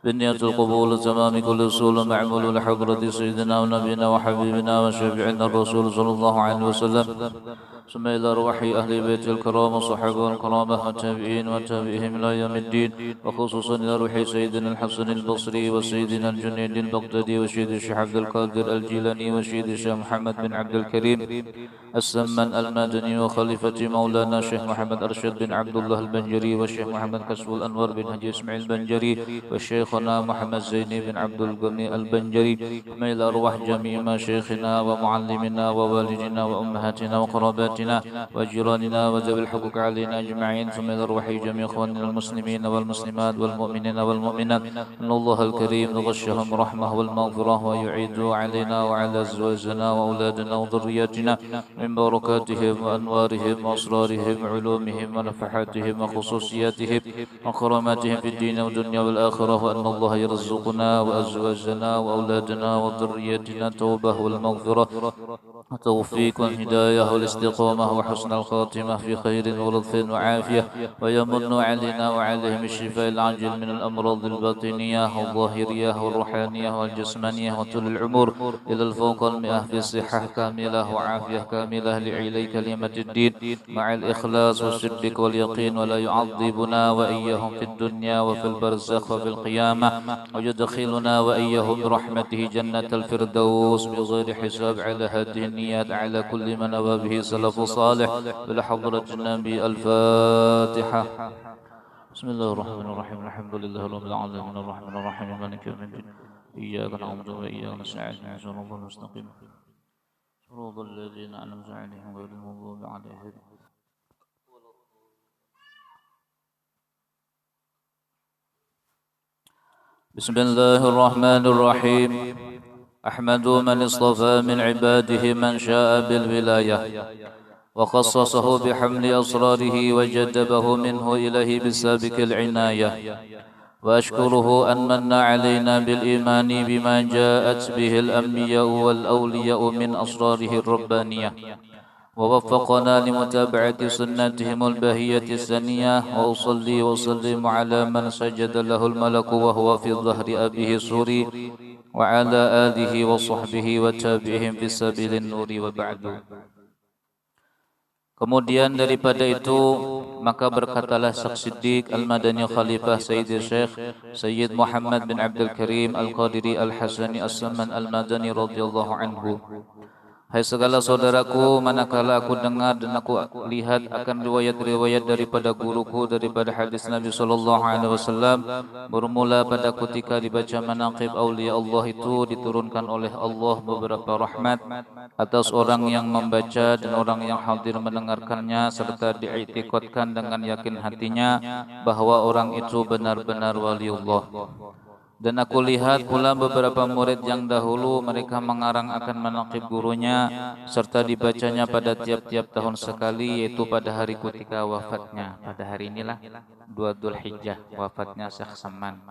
بنية القبول تمام كل أصول معمول لحضرة سيدنا ونبينا وحبيبنا وشفيعنا الرسول صلى الله عليه وسلم، ثم إلى أرواح أهل بيت الكرام وصحبه الكرامة والتابعين وتابعهم إلى يوم الدين، وخصوصا إلى روح سيدنا الحسن البصري وسيدنا الجنيد البغدادي وسيد الشيخ عبد القادر الجيلاني وسيد الشيخ محمد بن عبد الكريم السمن المدني وخليفة مولانا الشيخ محمد أرشد بن عبد الله البنجري والشيخ محمد كسب الأنور بن هدي إسماعيل البنجري وشيخنا محمد زيني بن عبد الغني البنجري، ثم إلى أرواح جميع مشايخنا ومعلمنا ووالدنا وأمهاتنا وقراباتنا وجيراننا وذوي الحقوق علينا أجمعين، ثم إلى أرواح جميع إخواننا المسلمين والمسلمات والمؤمنين والمؤمنات، إن الله الكريم غشهم رحمه والمغفرة ويعيد علينا وعلى أزواجنا وأولادنا وذرياتنا من بركاتهم وأنوارهم وأسرارهم وعلومهم ونفحاتهم وخصوصياتهم وكراماتهم في الدين والدنيا والآخرة، وأن الله يرزقنا وأزواجنا وأولادنا وذرياتنا التوبة والمغفرة والتوفيق والهداية والاستقامة وحسن الخاتمة في خير ولطف وعافية، ويمن علينا وعليهم الشفاء العاجل من الأمراض الباطنية والظاهرية والروحانية والجسمانية وطول العمر إلى الفوق المئة في صحة كاملة وعافية كاملة لعلي كلمة الدين مع الإخلاص والصدق واليقين، ولا يعذبنا وإياهم في الدنيا وفي البرزخ وفي القيامة، ويدخلنا وإياهم برحمته جنة الفردوس بغير حساب على هذه النيات على كل من أبى به سلف صالح بحضرة النبي. الفاتحة. بسم الله الرحمن الرحيم، الحمد لله رب العالمين الرحمن الرحيم مالك يوم الدين، إياك نعبد وإياك نستعين اهدنا الصراط المستقيم صراط الذين أنعمت عليهم غير المغضوب عليهم. بسم الله الرحمن الرحيم. أحمد من اصطفى من عباده من شاء بالولاية وخصصه بحمل أسراره وجذبه منه إليه بسابق العناية، وأشكره أن من علينا بالإيمان بما جاءت به الأنبياء والأولياء من أسراره الربانية، ووفقنا لمتابعة سنتهم البهية الثانية، وأصلي وسلم على من سجد له الملك وهو في ظهر أبيه سوري، وعلى آله وصحبه وتابعهم في سبيل النور. وبعد. Kemudian daripada itu maka berkatalah Syekh Siddiq Al-Madani Khalifah Sayyid Syekh Sayyid Muhammad bin Abdul Karim Al-Qadiri Al-Hasani As-Saman Al-Madani radhiyallahu anhu, hai segala saudaraku, manakala aku dengar dan aku lihat akan riwayat-riwayat daripada guruku daripada hadis Nabi sallallahu alaihi wasallam, bermula pada ketika dibaca manaqib aulia Allah itu diturunkan oleh Allah beberapa rahmat atas orang yang membaca dan orang yang hadir mendengarkannya, serta diiktikadkan dengan yakin hatinya bahwa orang itu benar-benar waliullah. Dan aku lihat pula beberapa murid yang dahulu mereka mengarang akan manaqib gurunya, serta dibacanya pada tiap-tiap tahun sekali, yaitu pada hari ketika wafatnya. Pada hari inilah 2 Dzulhijjah wafatnya Syekh Saman,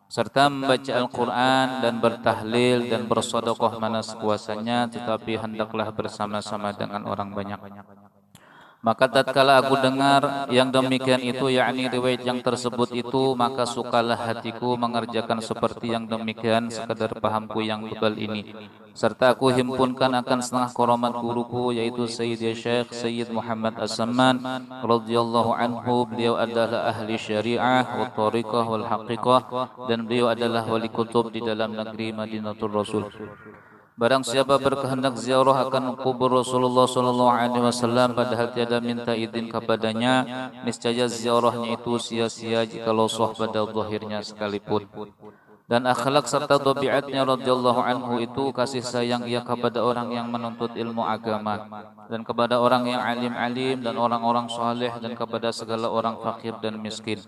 serta membaca Al-Quran dan bertahlil dan bersedekah mana sekuasanya, tetapi hendaklah bersama-sama dengan orang banyak. Maka tatkala aku dengar yang demikian itu, yakni riwayat yang tersebut itu, maka sukalah hatiku mengerjakan seperti yang demikian sekadar pahamku yang tebal ini, serta aku himpunkan akan setengah karamat guruku, yaitu Sayyid Syekh Sayyid Muhammad As-Saman radhiyallahu anhu. Beliau adalah ahli syariah wa tariqah wal haqiqah, dan beliau adalah wali kutub di dalam negeri Madinatul Rasul. Barang siapa berkehendak ziarah akan kubur Rasulullah sallallahu alaihi wasallam padahal tiada minta izin kepadanya, niscaya ziarahnya itu sia-sia jikalau sah pada zahirnya sekalipun. Dan akhlak serta tabiatnya radhiyallahu anhu itu kasih sayang ia kepada orang yang menuntut ilmu agama, dan kepada orang yang alim-alim dan orang-orang saleh, dan kepada segala orang fakir dan miskin.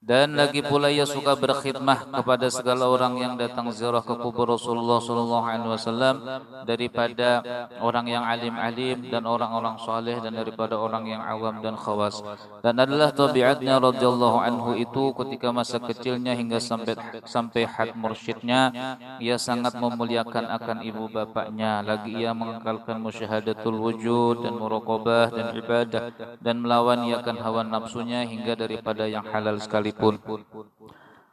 Dan lagi pula ia suka berkhidmah kepada segala orang yang datang ziarah ke kubur Rasulullah sallallahu alaihi wasallam, daripada orang yang alim-alim dan orang-orang saleh, dan daripada orang yang awam dan khawas. Dan adalah tabiatnya radhiyallahu anhu itu ketika masa kecilnya hingga sampai had mursyidnya, ia sangat memuliakan akan ibu bapaknya. Lagi ia mengekalkan musyahadatul wujud dan muraqabah dan ibadah, dan melawan ia akan hawa nafsunya hingga daripada yang halal sekali.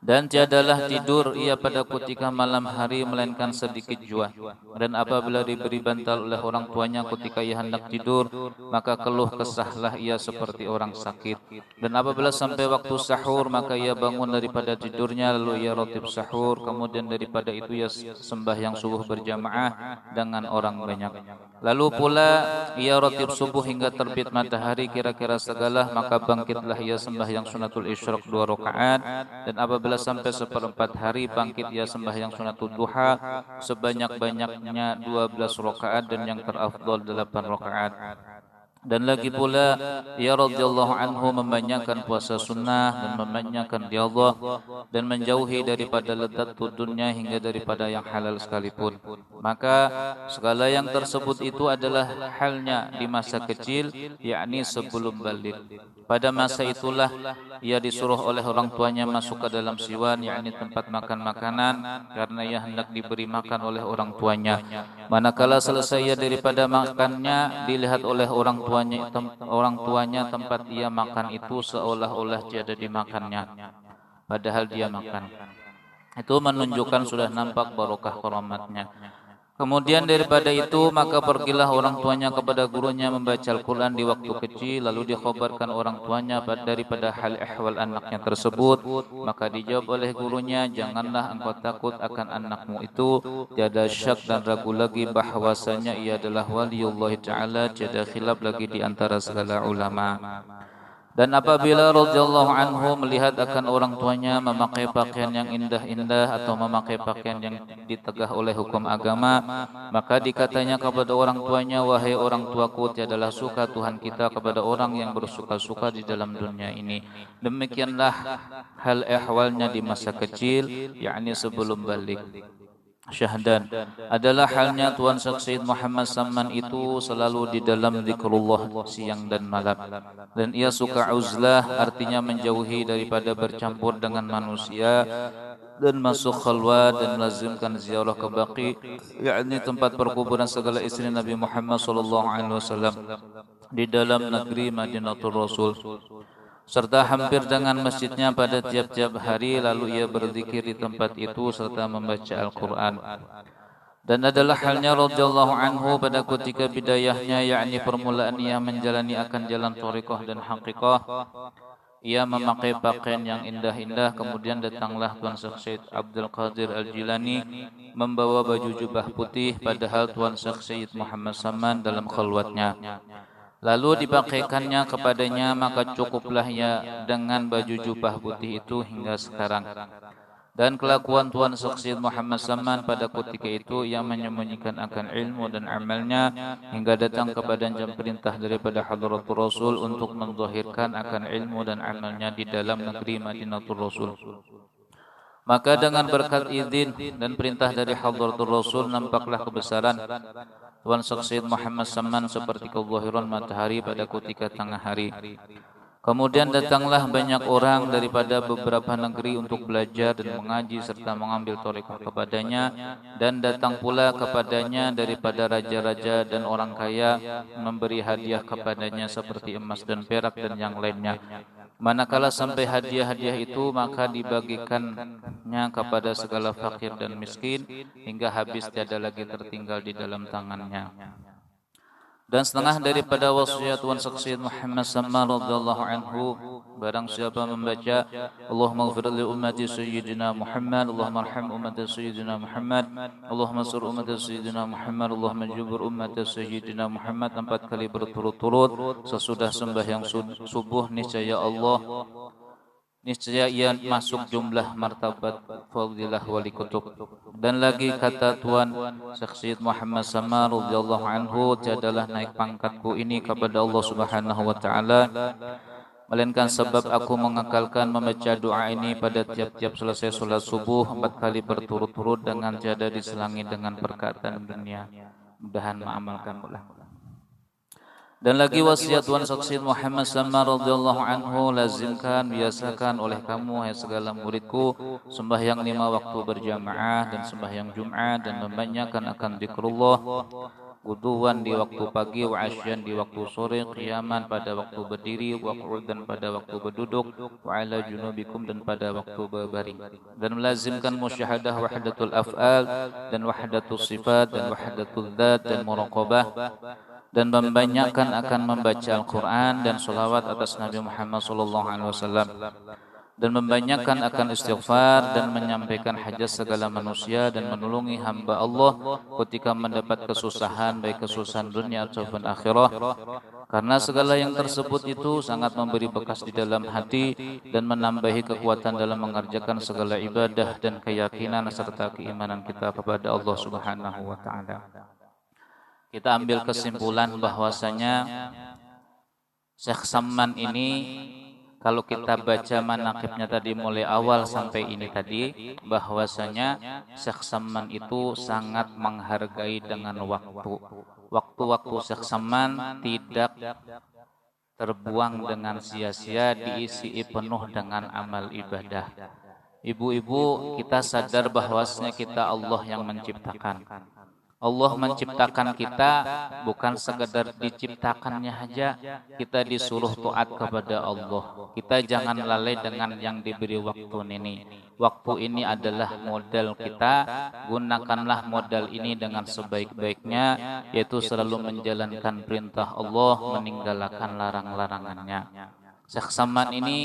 Dan tiadalah tidur ia pada ketika malam hari melainkan sedikit jua. Dan apabila diberi bantal oleh orang tuanya ketika ia hendak tidur, maka keluh kesahlah ia seperti orang sakit. Dan apabila sampai waktu sahur, maka ia bangun daripada tidurnya, lalu ia rotib sahur. Kemudian daripada itu ia sembahyang subuh berjamaah dengan orang banyak. Lalu pula ia rotib subuh hingga terbit matahari kira-kira segalah, maka bangkitlah ia sembahyang sunatul isyraq 2 rakaat. Dan apabila sampai seperempat hari, bangkit ia sembahyang sunatul duha sebanyak-banyaknya 12 rakaat dan yang terafdal 8 rakaat. Dan lagi pula ia radhiyallahu anhu membanyakkan puasa sunnah dan membanyakkan riyadhah dan menjauhi daripada lezat dunia hingga daripada yang halal sekalipun. Maka segala yang tersebut itu adalah halnya di masa kecil, yakni sebelum balik. Pada masa itulah ia disuruh oleh orang tuanya masuk ke dalam siwan, yakni tempat makan makanan, karena ia hendak diberi makan oleh orang tuanya. Manakala selesai ia daripada makannya, dilihat oleh orang tuanya tempat ia makan itu seolah-olah tiada dimakannya, padahal dia makan. Itu menunjukkan sudah nampak barokah keramatnya. Kemudian daripada itu, maka pergilah orang tuanya kepada gurunya membaca Al-Quran di waktu kecil, lalu dikhabarkan orang tuanya daripada hal ehwal anaknya tersebut. Maka dijawab oleh gurunya, janganlah engkau takut akan anakmu itu, tiada syak dan ragu lagi bahwasanya ia adalah waliullah ta'ala, tiada khilaf lagi di antara segala ulama. Dan apabila radhiyallahu anhu melihat akan orang tuanya memakai pakaian yang indah-indah atau memakai pakaian yang ditegah oleh hukum agama, maka dikatanya kepada orang tuanya, wahai orang tuaku, tiadalah suka Tuhan kita kepada orang yang bersuka-suka di dalam dunia ini. Demikianlah hal ehwalnya di masa kecil, yakni sebelum balik. Syahdan adalah halnya Tuan Sayyid Muhammad Salman itu selalu di dalam zikrullah siang dan malam. Dan ia suka uzlah, artinya menjauhi daripada bercampur dengan manusia, dan masuk khalwat dan melazimkan ziarah ke Baqi, yakni tempat perkuburan segala istri Nabi Muhammad SAW di dalam negeri Madinatul Rasul, serta hampir dengan masjidnya pada tiap-tiap hari, lalu ia berzikir di tempat itu serta membaca Al-Quran. Dan adalah halnya radhiyallahu anhu pada ketika bidayahnya, yakni permulaan ia menjalani akan jalan thariqah dan haqiqah, ia memakai pakaian yang indah-indah. Kemudian datanglah Tuan Syekh Abdul Qadir Al-Jilani membawa baju jubah putih, padahal Tuan Syekh Muhammad Salman dalam khalwatnya. Lalu dipakaikannya kepadanya, maka cukuplah ia dengan baju jubah putih itu hingga sekarang. Dan kelakuan Tuan Syekh Muhammad Salman pada ketika itu yang menyembunyikan akan ilmu dan amalnya, hingga datang kepadanya perintah daripada Hadratul Rasul untuk menzahirkan akan ilmu dan amalnya di dalam negeri Madinatul Rasul. Maka dengan berkat izin dan perintah dari Hadratul Rasul, nampaklah kebesaran Tuan Syekh Muhammad Salman seperti kezahiran matahari pada ketika tengah hari. Kemudian datanglah banyak orang daripada beberapa negeri untuk belajar dan mengaji serta mengambil thariqah kepadanya, dan datang pula kepadanya daripada raja-raja dan orang kaya memberi hadiah kepadanya seperti emas dan perak dan yang lainnya. Manakala sampai hadiah-hadiah itu, maka dibagikannya kepada segala fakir dan miskin hingga habis, tiada lagi tertinggal di dalam tangannya. Dan setengah daripada wasiat Tuan Syekh Muhammad Salman radhiyallahu anhu, barang siapa membaca Allahumma ighfir li ummati sayyidina Muhammad, Allahumma arham ummati sayyidina Muhammad, Allahumma sur ummati sayyidina Muhammad, Allahumma jubur ummati sayyidina Muhammad 4 kali berturut-turut sesudah sembahyang subuh, niscaya ia masuk jumlah martabat fadilah wali kutub. Dan lagi kata Tuan Syekh Muhammad Salman radhiyallahu anhu, tiadalah naik pangkatku ini kepada Allah Subhanahu wa taala melainkan sebab aku mengakalkan membaca doa ini pada tiap-tiap selesai salat subuh 4 kali berturut-turut dengan tiada diselangi dengan perkataan dunia. Mudahan mengamalkan ulah. Dan lagi wasiat Tuan Syekh Muhammad Salman radhiyallahu anhu, lazimkan, biasakan oleh kamu hai segala muridku sembahyang 5 waktu berjamaah dan sembahyang Jumat, dan membanyakkan akan zikrullah Wuduan di waktu pagi, wa asyan di waktu sore, qiyaman pada waktu berdiri, wa qu'udan pada waktu berduduk, wa ala junubikum dan pada waktu berbaring. Dan melazimkan musyahadah wahdatul af'al dan wahdatul sifat dan wahdatul dzat dan muraqabah, dan membanyakkan akan membaca Al-Quran dan salawat atas Nabi Muhammad SAW, dan membanyakkan akan istighfar dan menyampaikan hajat segala manusia dan menolongi hamba Allah ketika mendapat kesusahan, baik kesusahan dunia ataupun akhirah, karena segala yang tersebut itu sangat memberi bekas di dalam hati dan menambahi kekuatan dalam mengerjakan segala ibadah dan keyakinan serta keimanan kita kepada Allah Subhanahu wa taala. Kita ambil kesimpulan bahwasanya Syekh Samman ini, kalau kita baca manaqibnya tadi mulai awal sampai ini tadi, bahwasanya Syekh Samman itu sangat menghargai dengan waktu. Waktu-waktu Syekh Samman tidak terbuang dengan sia-sia, diisi penuh dengan amal ibadah. Ibu-ibu, kita sadar bahwasanya kita Allah yang menciptakan. Allah menciptakan kita bukan sekedar diciptakannya saja, kita disuruh taat kepada Allah. Kita jangan lalai dengan yang diberi waktu ini. Waktu ini adalah modal kita, gunakanlah modal ini dengan sebaik-baiknya, yaitu selalu menjalankan perintah Allah, meninggalkan larang-larangannya. Syekh Samman ini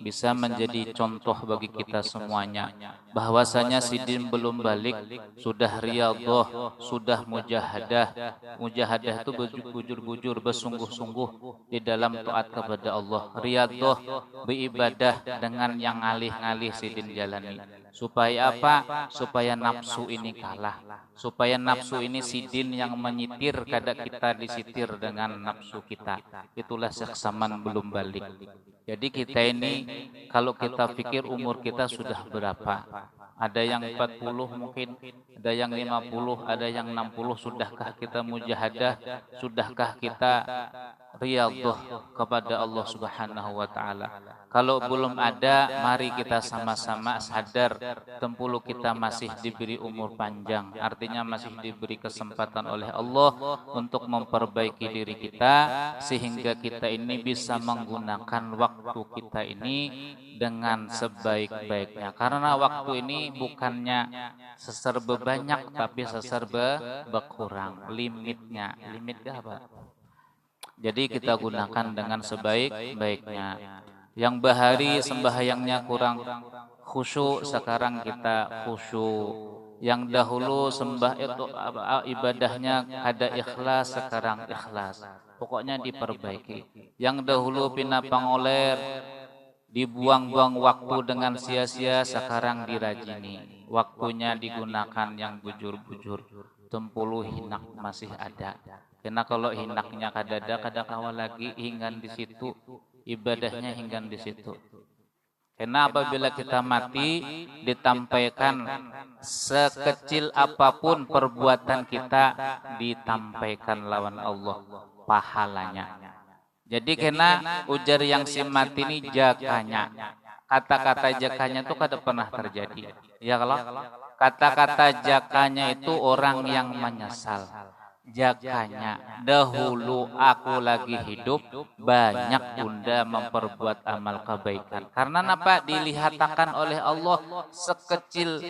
bisa menjadi contoh bagi kita semuanya, bahwasanya Sidin belum balik, sudah riyadhah, sudah mujahadah. Mujahadah itu bujur-bujur, bersungguh-sungguh di dalam taat kepada Allah. Riyadhah, beribadah dengan yang ngalih-ngalih Sidin jalani. Supaya apa? Supaya nafsu ini kalah. Supaya nafsu ini Sidin yang menyitir, kadang kita disitir dengan nafsu kita. Itulah Syekh Samman belum balik. Jadi kita ini, kalau kita pikir umur kita sudah berapa? Ada yang 40 mungkin, ada yang 50, ada yang 60. Sudahkah kita mujahadah? Sudahkah kita riyadhah kepada Allah Subhanahu wa taala? Kalau belum ada, mari kita sama-sama sadar tempulu kita masih diberi umur panjang. Artinya masih diberi kesempatan oleh Allah untuk memperbaiki diri kita, sehingga kita ini bisa menggunakan waktu kita ini dengan sebaik-baiknya. Karena waktu ini bukannya seserba banyak, tapi seserba berkurang. Limitnya apa? Jadi kita gunakan dengan sebaik-baiknya. Yang bahari sembahyangnya kurang khusyuk, sekarang kita khusyuk. Yang dahulu ibadahnya ada ikhlas, sekarang ikhlas. Pokoknya diperbaiki. Yang dahulu pina pangoler, dibuang-buang waktu dengan sia-sia, sekarang dirajini. Waktunya digunakan yang bujur-bujur. Tempuluh hinak masih ada. Karena kalau hinaknya kadang awal lagi hinggan di situ, ibadahnya hinggan di situ. Karena apabila kita mati, ditampaikan sekecil apapun perbuatan kita, ditampaikan lawan Allah pahalanya. Jadi karena ujar yang si mati ini jakanya. Kata-kata jakanya itu kada pernah terjadi. Ya kalau kata-kata jakanya itu orang yang menyesal. Jakanya, dahulu aku lagi hidup, banyak bunda memperbuat amal kebaikan. Karena apa? Dilihatakan oleh Allah sekecil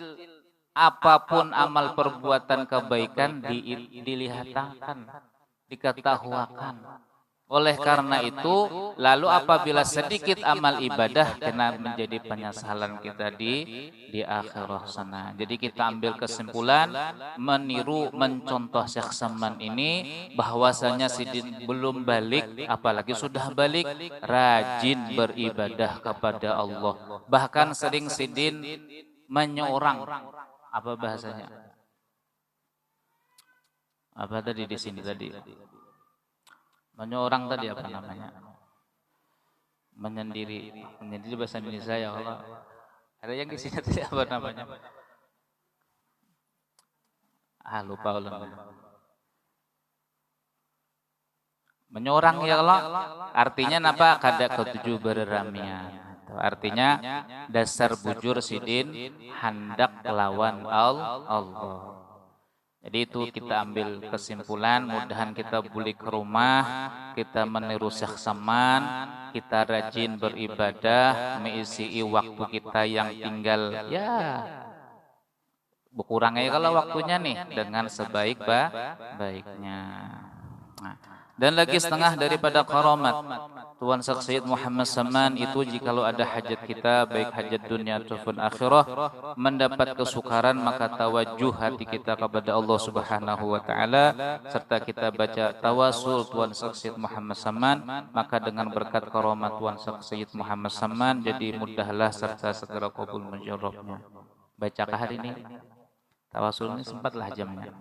apapun amal perbuatan kebaikan dilihatakan, diketahuakan. Oleh karena itu, lalu apabila sedikit amal ibadah kena menjadi penyesalan kita di akhirah sana. Jadi kita ambil kesimpulan, meniru, mencontoh Syekh Samman ini, bahwasanya Sidin belum balik, apalagi sudah balik, rajin beribadah kepada Allah. Bahkan sering Sidin menyorang, apa bahasanya? Apa tadi di sini tadi? Menyorang tadi apa namanya? Menyendiri bahasa Indonesia ya Allah. Ada yang di sini tadi apa namanya? Lupa ulang. Menyorang ya Allah. Artinya apa? Kada ketujuh berramian. Artinya dasar bujur Sidin hendak lawan Allah. Jadi itu kita ambil kesimpulan, mudahan kita balik ke rumah, kita meniru Syekh Saman, kita rajin beribadah, mengisi waktu kita yang tinggal ya berkurang aja kalau waktunya nih dengan sebaik-baiknya. Nah, dan lagi setengah daripada karamat Tuan Sayyid Muhammad Saman itu jikalau ada hajat kita baik hajat dunia ataupun akhirah mendapat kesukaran maka tawajuh hati kita kepada Allah Subhanahu wa taala serta kita baca tawasul Tuan Sayyid Muhammad Saman maka dengan berkat karamat Tuan Sayyid Muhammad Saman jadi mudahlah serta segera qabul mujarrabnya. Bacakah hari ini? Tawasul ini sempatlah jamnya.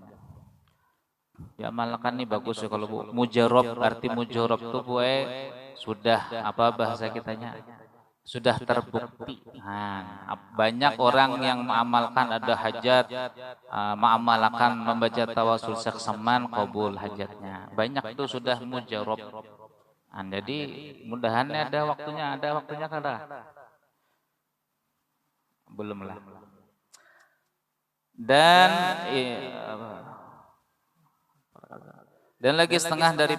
Diamalkan nih bagus ya kalau mujarab, arti mujarab itu sudah apa bahasa kitanya? Sudah terbukti. Nah, banyak orang yang mengamalkan ada hajat, mengamalkan membaca tawasul Syekh Saman qabul hajatnya. Banyak itu sudah mujarab. Nah, jadi mudahannya ada waktunya kada? Belum lah. Dan lagi setengah dari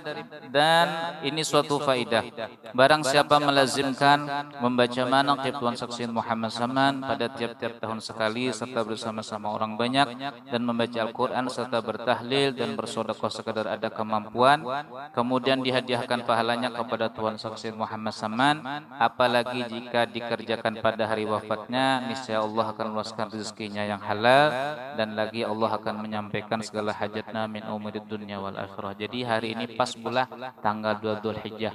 dan ini suatu faidah. Barang siapa melazimkan membaca manaqib Tuan Sayyid Muhammad Saman pada tiap-tiap tahun sekali serta bersama-sama orang banyak dan membaca Al-Quran serta bertahlil dan bersedekah sekadar ada kemampuan, kemudian dihadiahkan pahalanya kepada Tuan Sayyid Muhammad Saman, apalagi jika dikerjakan pada hari wafatnya, niscaya Allah akan meluaskan rezekinya yang halal dan lagi Allah akan menyampaikan segala hajatnya min umurid dunya wal akhirah. Jadi hari ini pas pula tanggal 2 Dzulhijjah.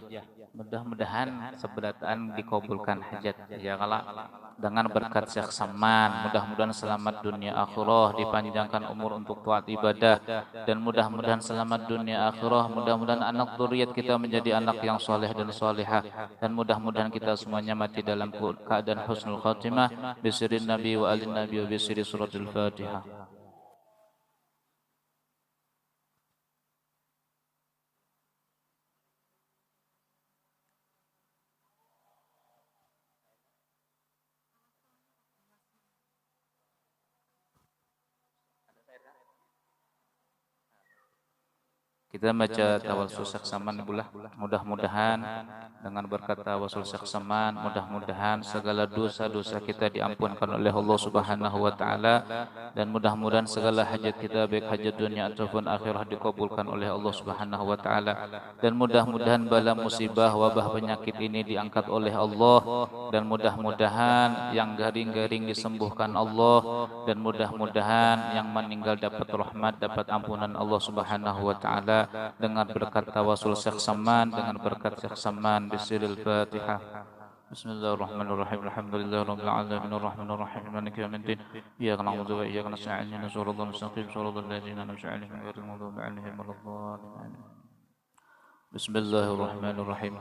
Mudah-mudahan seberataan dikabulkan hajat ya kalau dengan berkat Syekh Saman, mudah-mudahan selamat dunia akhirah, dipanjangkan umur untuk taat ibadah dan mudah-mudahan selamat dunia akhirah, mudah-mudahan anak dzurriyyat kita menjadi anak yang soleh dan solehah dan mudah-mudahan kita semuanya mati dalam keadaan husnul khatimah bisirin nabi wa alin nabi wa bisiri suratul Fatihah. Kita baca tawasul Syekh Saman bulah. Mudah-mudahan dengan berkat tawasul Syekh Saman, mudah-mudahan segala dosa-dosa kita diampunkan oleh Allah Subhanahu wa taala dan mudah-mudahan segala hajat kita baik hajat dunia ataupun akhirah dikabulkan oleh Allah Subhanahu wa taala dan mudah-mudahan bala musibah wabah penyakit ini diangkat oleh Allah dan mudah-mudahan yang garing-garing disembuhkan Allah dan mudah-mudahan yang meninggal dapat rahmat, dapat ampunan Allah Subhanahu wa taala dengan berkat tawasul Syekh Saman, dengan berkat Syekh Saman bisiril Fatihah. Bismillahirrahmanirrahim. Alhamdulillahirabbil alamin arrahmanir rahim maliki yaumiddin. Iyyaka na'budu wa iyyaka nasta'in ihdinas siratal mustaqim siratal ladzina an'amta 'alaihim ghairil maghdubi 'alaihim waladdallin. Bismillahirrahmanirrahim.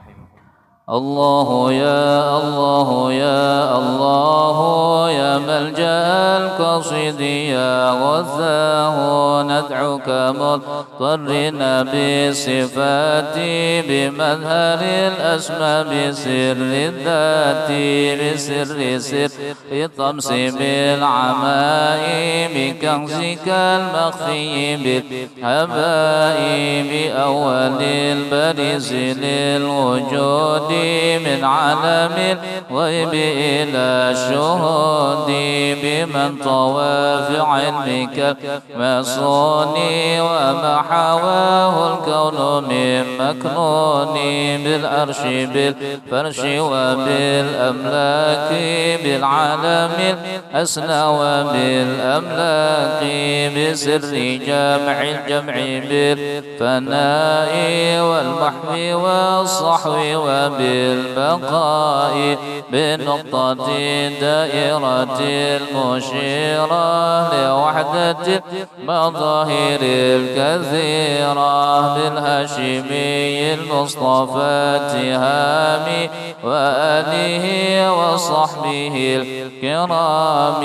الله يا الله يا الله يا ملجأ القصيد يا غثاه ندعوك مضطرنا بصفات بمظهر الأسماء بسر الذات بسر سر طمس بالعمائم بكنزك المخفي بالهباء بأول البرز للوجود من عالم الغيب إلى الشهود بمن طوى في علمك مصون وما حواه الكون من مكنون بالعرش بالفرش وبالأملاك بالعالم الأسنى وبالأملاك بسر جمع الجمع بالفناء والمحو والصحو وبالبقاء بنقطة دائرة المشيرة لوحدة المظاهر الكثيرة بالهاشمي المصطفى تهامي وآله وصحبه الكرام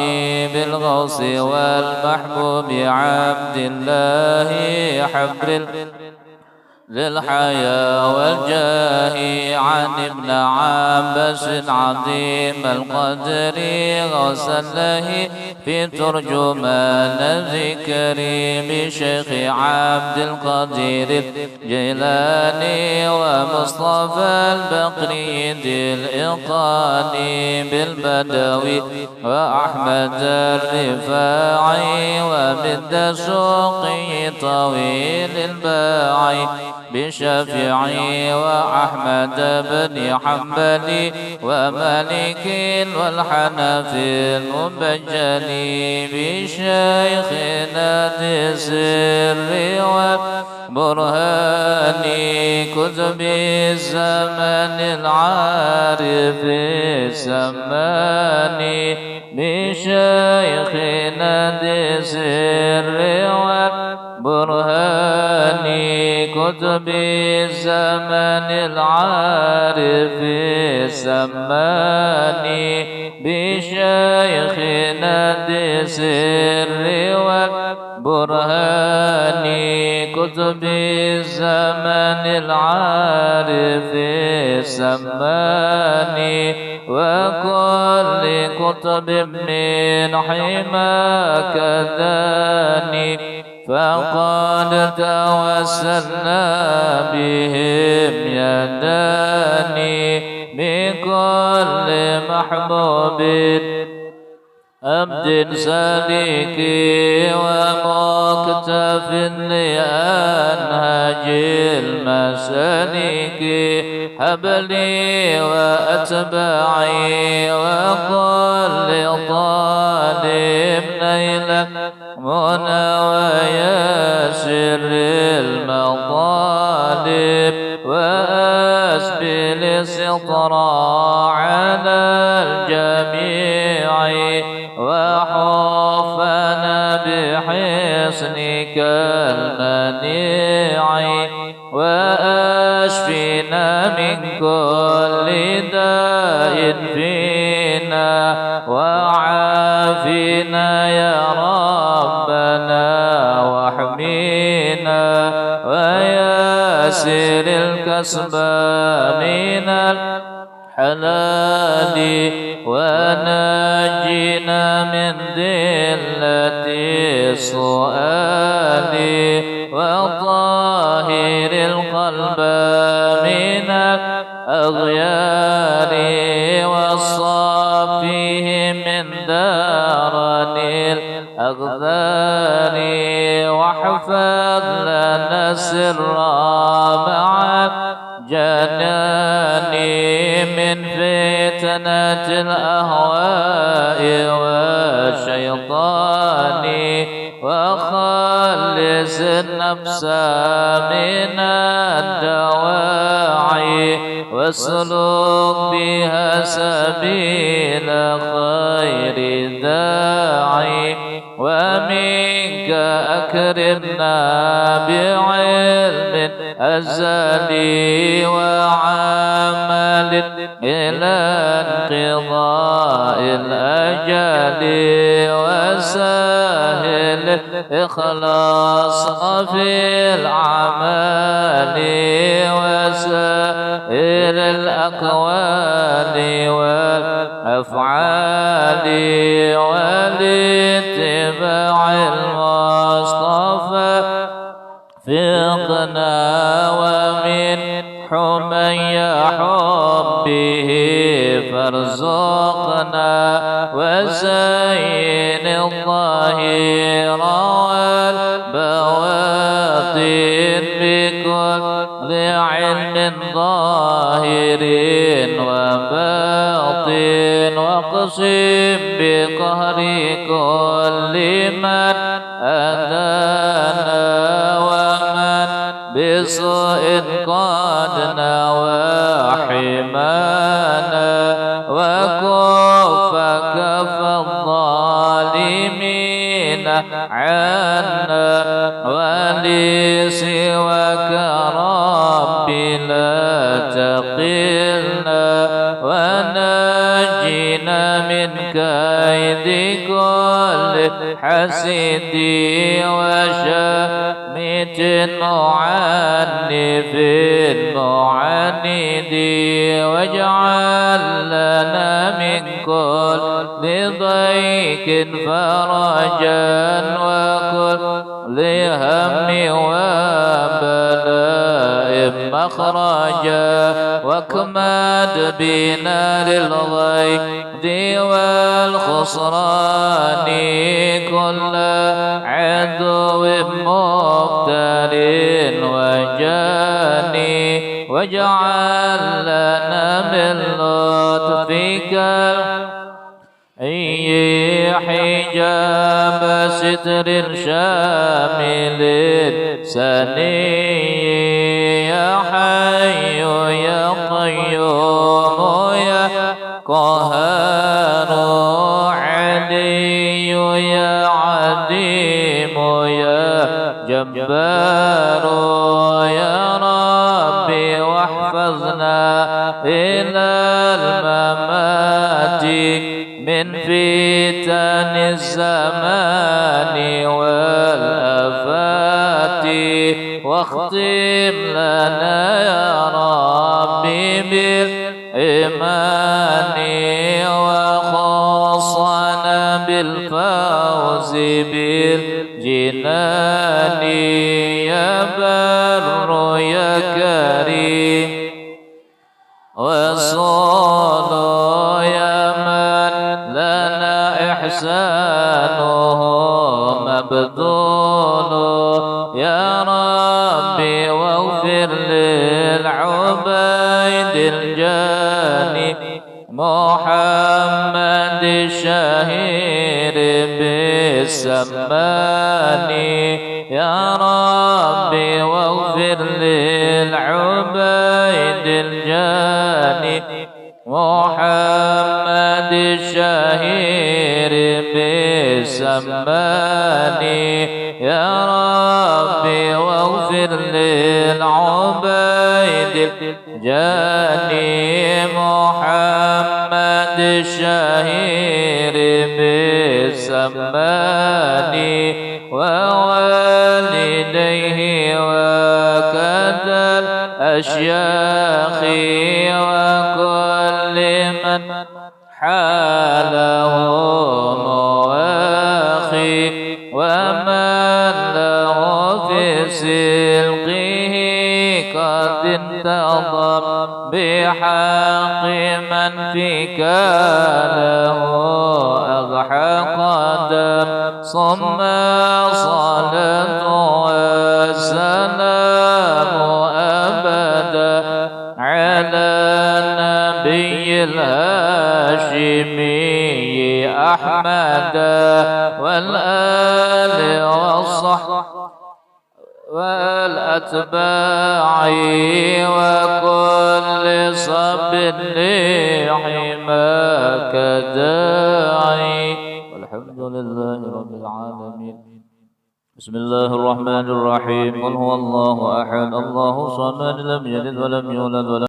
بالغوث والمحبوب عبد الله حبر للحياة والجاه عن ابن عباس عظيم القدر وسله في ترجمان ذكري بشيخ عبد القادر الجيلاني ومصطفى البقري ذي الإقاني بالبدوي وأحمد الرفاعي ومد سوقي طويل الباعي بشافعي وأحمد بن حنبل ومالك والحنفي المبجلي بشيخنا ذي السر والبرهان كتب الزمن العارف السماني بشيخنا ذي السر والبرهان كتب الزمن العارف السماني بشيخنا ذي السر والبرهان كتب الزمن العارف السماني وكل كتب من حماك داني فقد توسلنا بهم يداني بكل محبوب عبد سالك ومكتف لأنهج المسالك هب لي وأتباعي وكل طالب نيلا منى ويسر المطالب وأسبل السطرى على الجميع وحفنا بحصنك المنيع وأشفنا من كل داء فينا وعافنا يا ربنا واحمينا ويسر الكسب من الحلال ونجنا من ذلة السؤال وطهر القلب من الأغيار وصفيه من دارن الأغذار واحفظ لنا السر مع جناني من فتنة الأهواء والشيطان وخلص النفس من الدواعي واسلك بها سبيل خير داعي ومنك أكرمنا بعلم أزلي وعمل إلى انقضاء الأجل وسهل الإخلاص في الأعمال وسائر الأقوال والأفعال والاتباع المصطفى فقنا ومن حمي حبه فارزقنا وزين الظاهر والبواطن بكل علم ظاهر وباطن واقسم بقهر كل من أذانا ومن بسوء قد نوى حمانا وكف كف الظالمين عنا ولسواك ربي لا تقلنا ونجنا من كيد كل كل حسد وشامت معنف معند واجعل لنا من كل ضيق فرجا وكل هم وبلاء مخرجا واكمد بنا للضيق والخسران كل عدو مبتل وجاني واجعل لنا من لطفك حجاب ستر شامل سني يا حي يا قيوم يا قهار علي يا عديم يا جبار يا ربي واحفظنا إلى الممات من فتن الزمان والآفات واختم لنا يا ربي بالإيمان وخصنا بالفوز بالجنان يا بر يا كريم وصلوا يا من لنا إحسانه مبذول يا ربي واغفر للعبيد الجاني محمد الشهير بالسماني يا ربي واغفر للعبيد الجاني محمد الشهير بالسماني يا ربي واغفر للعبيد الجاني محمد الشهير بالسماني ووالديه وكذا الأشياخ وكل من حاله مواخي ومن له في سلقه قد انتظم بحق من فيك له أضحى قدم ثم صلاة والسلام أبدا على النبي الهاشمي أحمد والآل والصحب والأتباع وكل صب لحماك داعي والحمد لله رب العالمين. بسم الله الرحمن الرحيم. قل هو الله أحد الله الصمد لم يلد ولم يولد ولم